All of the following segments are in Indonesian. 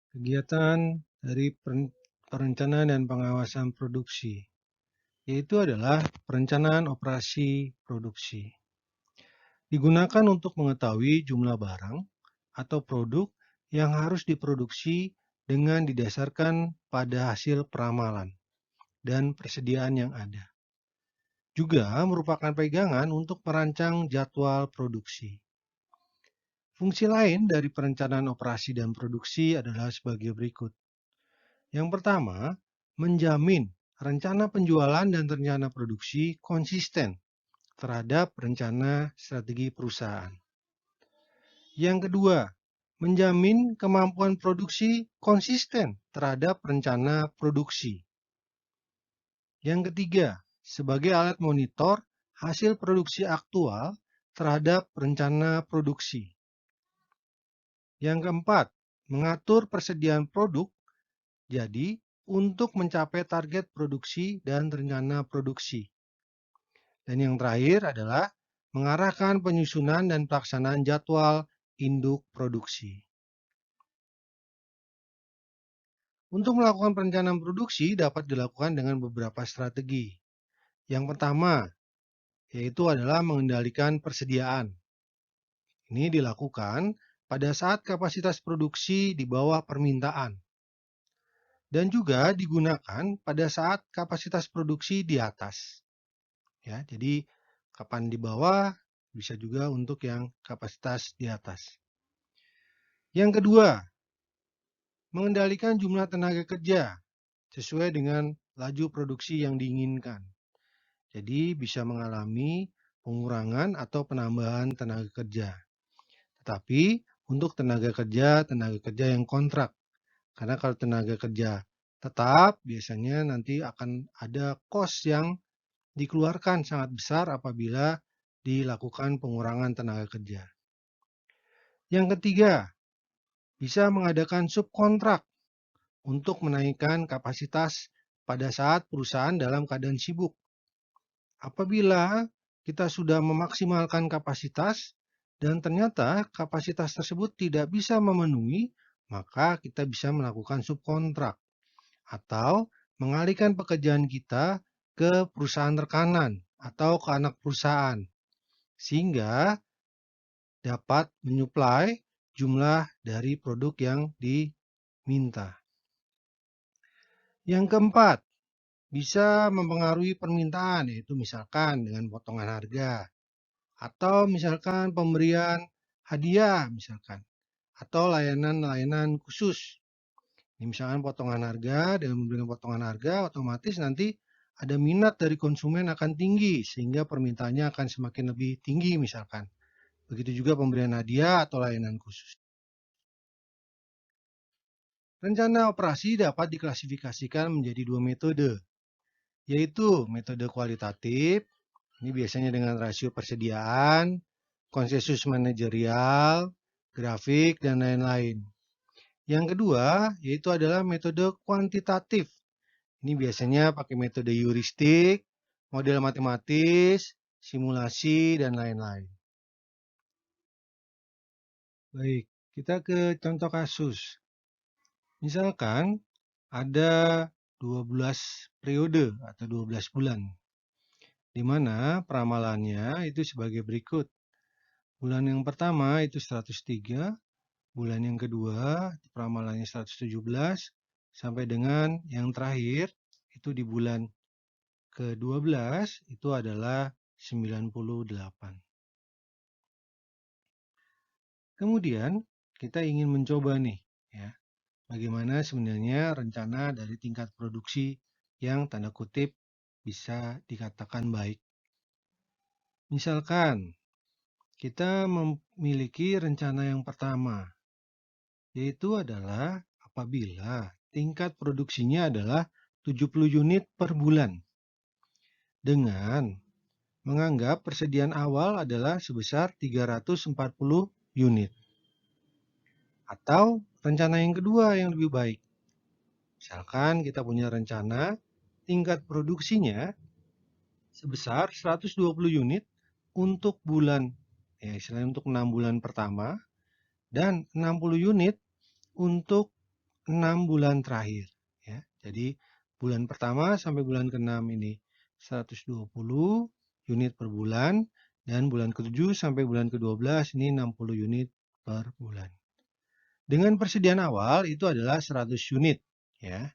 Kegiatan dari perencanaan dan pengawasan produksi, yaitu adalah perencanaan operasi produksi. Digunakan untuk mengetahui jumlah barang atau produk yang harus diproduksi dengan didasarkan pada hasil peramalan dan persediaan yang ada. Juga merupakan pegangan untuk merancang jadwal produksi. Fungsi lain dari perencanaan operasi dan produksi adalah sebagai berikut. Yang pertama, menjamin rencana penjualan dan rencana produksi konsisten terhadap rencana strategi perusahaan. Yang kedua, menjamin kemampuan produksi konsisten terhadap rencana produksi. Yang ketiga, sebagai alat monitor hasil produksi aktual terhadap rencana produksi. Yang keempat, mengatur persediaan produk jadi untuk mencapai target produksi dan rencana produksi. Dan yang terakhir adalah mengarahkan penyusunan dan pelaksanaan jadwal induk produksi. Untuk melakukan perencanaan produksi dapat dilakukan dengan beberapa strategi. Yang pertama, yaitu adalah mengendalikan persediaan. Ini dilakukan pada saat kapasitas produksi di bawah permintaan. Dan juga digunakan pada saat kapasitas produksi di atas. Ya, jadi kapan di bawah bisa juga untuk yang kapasitas di atas. Yang kedua, mengendalikan jumlah tenaga kerja sesuai dengan laju produksi yang diinginkan. Jadi bisa mengalami pengurangan atau penambahan tenaga kerja. Tetapi untuk tenaga kerja yang kontrak. Karena kalau tenaga kerja tetap biasanya nanti akan ada cost yang dikeluarkan sangat besar apabila dilakukan pengurangan tenaga kerja. Yang ketiga, bisa mengadakan subkontrak untuk menaikkan kapasitas pada saat perusahaan dalam keadaan sibuk. Apabila kita sudah memaksimalkan kapasitas dan ternyata kapasitas tersebut tidak bisa memenuhi, maka kita bisa melakukan subkontrak atau mengalihkan pekerjaan kita ke perusahaan rekanan atau ke anak perusahaan sehingga dapat menyuplai jumlah dari produk yang diminta. Yang keempat, bisa mempengaruhi permintaan, yaitu misalkan dengan potongan harga, atau misalkan pemberian hadiah, misalkan, atau layanan-layanan khusus. Ini misalkan potongan harga, dengan memberikan potongan harga, otomatis nanti ada minat dari konsumen akan tinggi, sehingga permintaannya akan semakin lebih tinggi, misalkan. Begitu juga pemberian hadiah atau layanan khusus. Rencana operasi dapat diklasifikasikan menjadi dua metode, yaitu metode kualitatif, ini biasanya dengan rasio persediaan, konsensus manajerial, grafik, dan lain-lain. Yang kedua, yaitu adalah metode kuantitatif. Ini biasanya pakai metode heuristik, model matematis, simulasi, dan lain-lain. Baik, kita ke contoh kasus. Misalkan ada 12 periode atau 12 bulan, di mana peramalannya itu sebagai berikut. Bulan yang pertama itu 103, bulan yang kedua peramalannya 117, sampai dengan yang terakhir itu di bulan ke-12 itu adalah 98. Kemudian kita ingin mencoba nih, ya, bagaimana sebenarnya rencana dari tingkat produksi yang tanda kutip bisa dikatakan baik. Misalkan kita memiliki rencana yang pertama, yaitu adalah apabila tingkat produksinya adalah 70 unit per bulan dengan menganggap persediaan awal adalah sebesar 340 unit. Atau rencana yang kedua yang lebih baik. Misalkan kita punya rencana tingkat produksinya sebesar 120 unit untuk bulan, ya istilahnya untuk 6 bulan pertama, dan 60 unit untuk 6 bulan terakhir. Ya. Jadi bulan pertama sampai bulan ke-6 ini 120 unit per bulan, dan bulan ke-7 sampai bulan ke-12 ini 60 unit per bulan. Dengan persediaan awal itu adalah 100 unit, ya.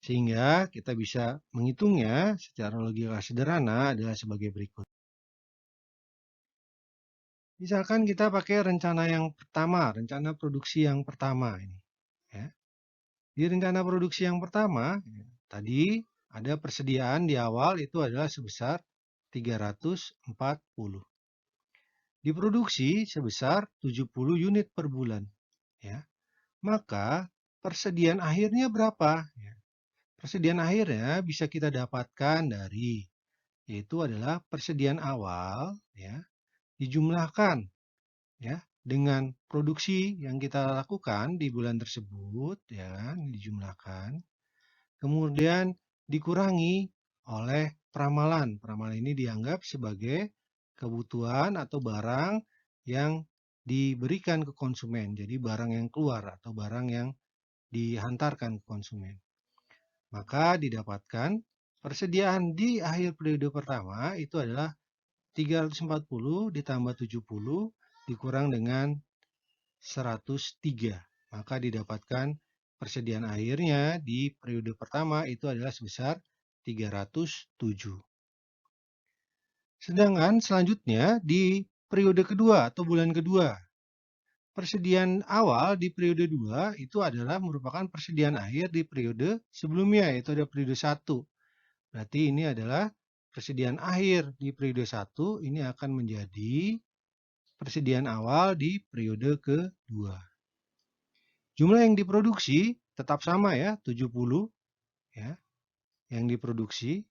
Sehingga kita bisa menghitungnya secara logika sederhana adalah sebagai berikut. Misalkan kita pakai rencana yang pertama, rencana produksi yang pertama ini. Ya. Di rencana produksi yang pertama, tadi ada persediaan di awal itu adalah sebesar 340. Diproduksi sebesar 70 unit per bulan. Ya. Maka persediaan akhirnya berapa? Ya. Persediaan akhirnya bisa kita dapatkan dari, yaitu adalah persediaan awal, ya, dijumlahkan, ya, dengan produksi yang kita lakukan di bulan tersebut, ya, dijumlahkan, kemudian dikurangi oleh peramalan. Peramalan ini dianggap sebagai kebutuhan atau barang yang diberikan ke konsumen. Jadi barang yang keluar atau barang yang dihantarkan ke konsumen. Maka didapatkan persediaan di akhir periode pertama itu adalah 340 ditambah 70 dikurang dengan 103. Maka didapatkan persediaan akhirnya di periode pertama itu adalah sebesar 307. Sedangkan selanjutnya di periode kedua atau bulan kedua, persediaan awal di periode 2 itu adalah merupakan persediaan akhir di periode sebelumnya, yaitu ada periode 1. Berarti ini adalah persediaan akhir di periode 1, ini akan menjadi persediaan awal di periode kedua. Jumlah yang diproduksi tetap sama ya, 70 ya, yang diproduksi.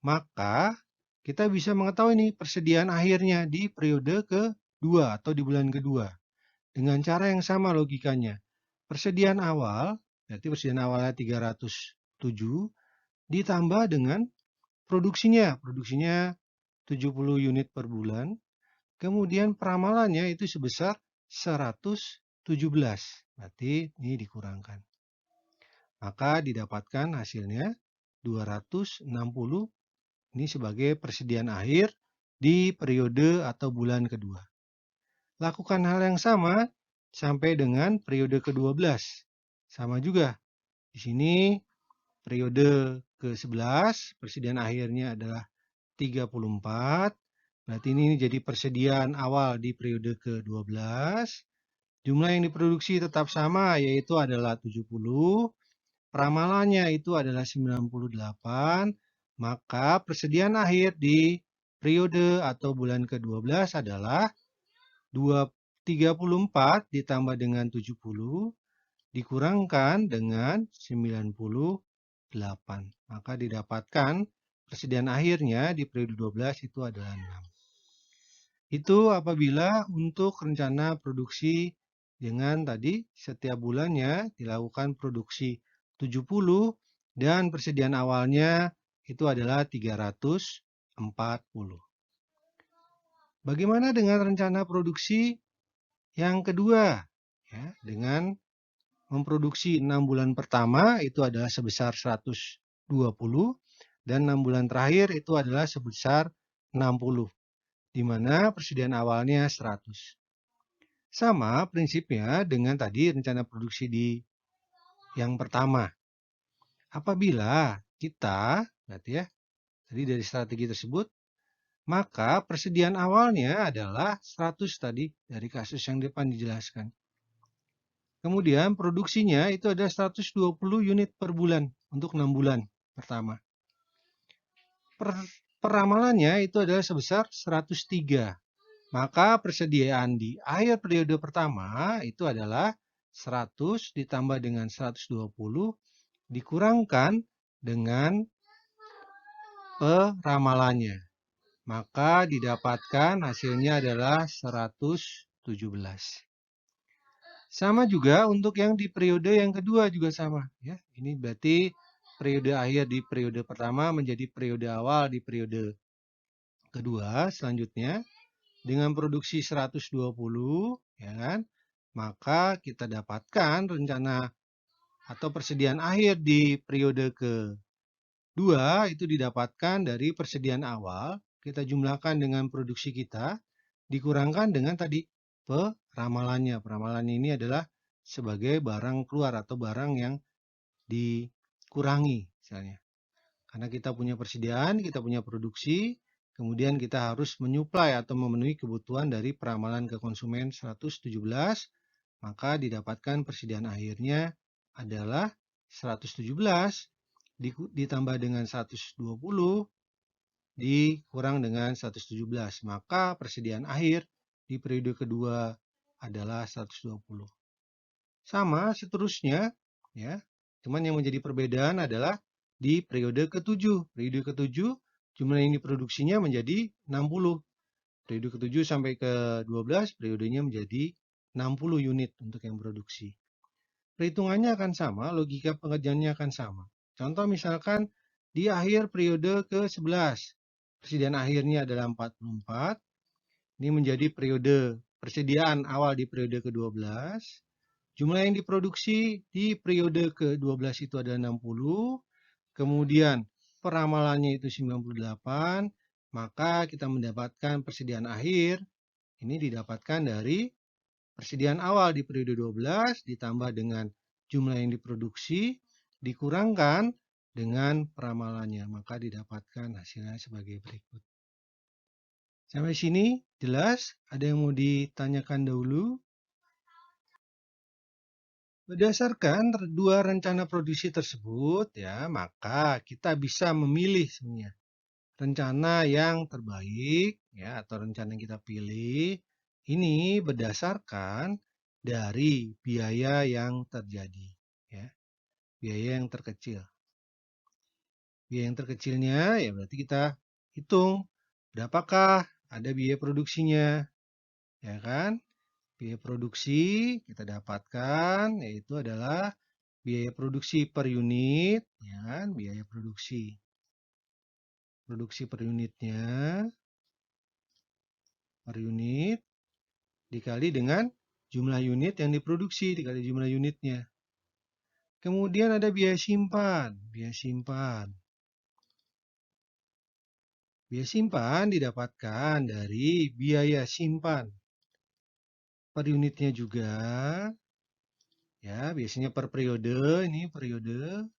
Maka kita bisa mengetahui nih persediaan akhirnya di periode kedua atau di bulan kedua. Dengan cara yang sama logikanya. Persediaan awal, berarti persediaan awalnya 307, ditambah dengan produksinya. Produksinya 70 unit per bulan. Kemudian peramalannya itu sebesar 117. Berarti ini dikurangkan. Maka didapatkan hasilnya 260. Ini sebagai persediaan akhir di periode atau bulan kedua. Lakukan hal yang sama sampai dengan periode ke-12. Sama juga. Di sini periode ke-11, persediaan akhirnya adalah 34. Berarti ini jadi persediaan awal di periode ke-12. Jumlah yang diproduksi tetap sama, yaitu adalah 70. Peramalannya itu adalah 98. Maka persediaan akhir di periode atau bulan ke-12 adalah 34 ditambah dengan 70 dikurangkan dengan 98. Maka didapatkan persediaan akhirnya di periode 12 itu adalah 6. Itu apabila untuk rencana produksi dengan tadi setiap bulannya dilakukan produksi 70 dan persediaan awalnya itu adalah 340. Bagaimana dengan rencana produksi yang kedua? Ya, dengan memproduksi 6 bulan pertama itu adalah sebesar 120 dan 6 bulan terakhir itu adalah sebesar 60, di mana persediaan awalnya 100. Sama prinsipnya dengan tadi rencana produksi di yang pertama. Apabila kita, berarti ya, tadi dari strategi tersebut, maka persediaan awalnya adalah 100 tadi dari kasus yang depan dijelaskan. Kemudian produksinya itu ada 120 unit per bulan untuk 6 bulan pertama. Peramalannya itu adalah sebesar 103. Maka persediaan di akhir periode pertama itu adalah 100 ditambah dengan 120 dikurangkan dengan peramalannya. Maka didapatkan hasilnya adalah 117. Sama juga untuk yang di periode yang kedua juga sama. Ya. Ini berarti periode akhir di periode pertama menjadi periode awal di periode kedua. Selanjutnya dengan produksi 120, ya kan? Maka kita dapatkan rencana atau persediaan akhir di periode kedua itu didapatkan dari persediaan awal, kita jumlahkan dengan produksi kita, dikurangkan dengan tadi peramalannya. Peramalan ini adalah sebagai barang keluar atau barang yang dikurangi misalnya. Karena kita punya persediaan, kita punya produksi, kemudian kita harus menyuplai atau memenuhi kebutuhan dari peramalan ke konsumen 117, maka didapatkan persediaan akhirnya adalah 117 ditambah dengan 120 dikurang dengan 117. Maka persediaan akhir di periode kedua adalah 120. Sama seterusnya, ya. Cuman yang menjadi perbedaan adalah di periode ketujuh. Periode ketujuh jumlah yang diproduksinya menjadi 60. Periode ketujuh sampai ke-12 periodenya menjadi 60 unit untuk yang produksi. Perhitungannya akan sama, logika pengerjaannya akan sama. Contoh misalkan di akhir periode ke-11. Persediaan akhirnya adalah 44. Ini menjadi periode persediaan awal di periode ke-12. Jumlah yang diproduksi di periode ke-12 itu ada 60. Kemudian peramalannya itu 98. Maka kita mendapatkan persediaan akhir. Ini didapatkan dari persediaan awal di periode 12 ditambah dengan jumlah yang diproduksi dikurangkan dengan peramalannya. Maka didapatkan hasilnya sebagai berikut. Sampai sini jelas? Ada yang mau ditanyakan dahulu? Berdasarkan dua rencana produksi tersebut, ya, maka kita bisa memilih sebenarnya rencana yang terbaik, ya, atau rencana yang kita pilih ini berdasarkan dari biaya yang terjadi, ya, biaya yang terkecil. Biaya yang terkecilnya, ya berarti kita hitung berapakah ada biaya produksinya, ya kan? Biaya produksi kita dapatkan yaitu adalah biaya produksi per unit, ya kan? Biaya produksi. Produksi per unitnya, per unit, dikali dengan jumlah unit yang diproduksi, dikali jumlah unitnya. Kemudian ada biaya simpan. Biaya simpan. Biaya simpan didapatkan dari biaya simpan per unitnya juga. Ya, biasanya per periode, ini periode.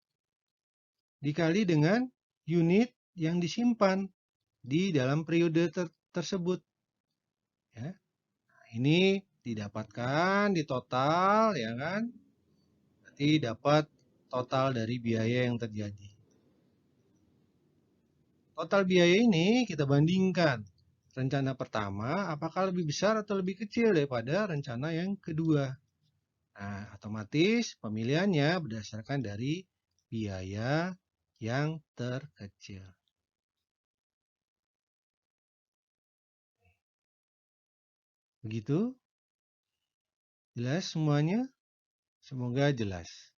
Dikali dengan unit yang disimpan di dalam periode tersebut. Ya. Nah, ini didapatkan di total, ya kan? Berarti dapat total dari biaya yang terjadi. Total biaya ini kita bandingkan. Rencana pertama apakah lebih besar atau lebih kecil daripada rencana yang kedua. Nah, otomatis pemilihannya berdasarkan dari biaya yang terkecil. Begitu? Jelas semuanya? Semoga jelas.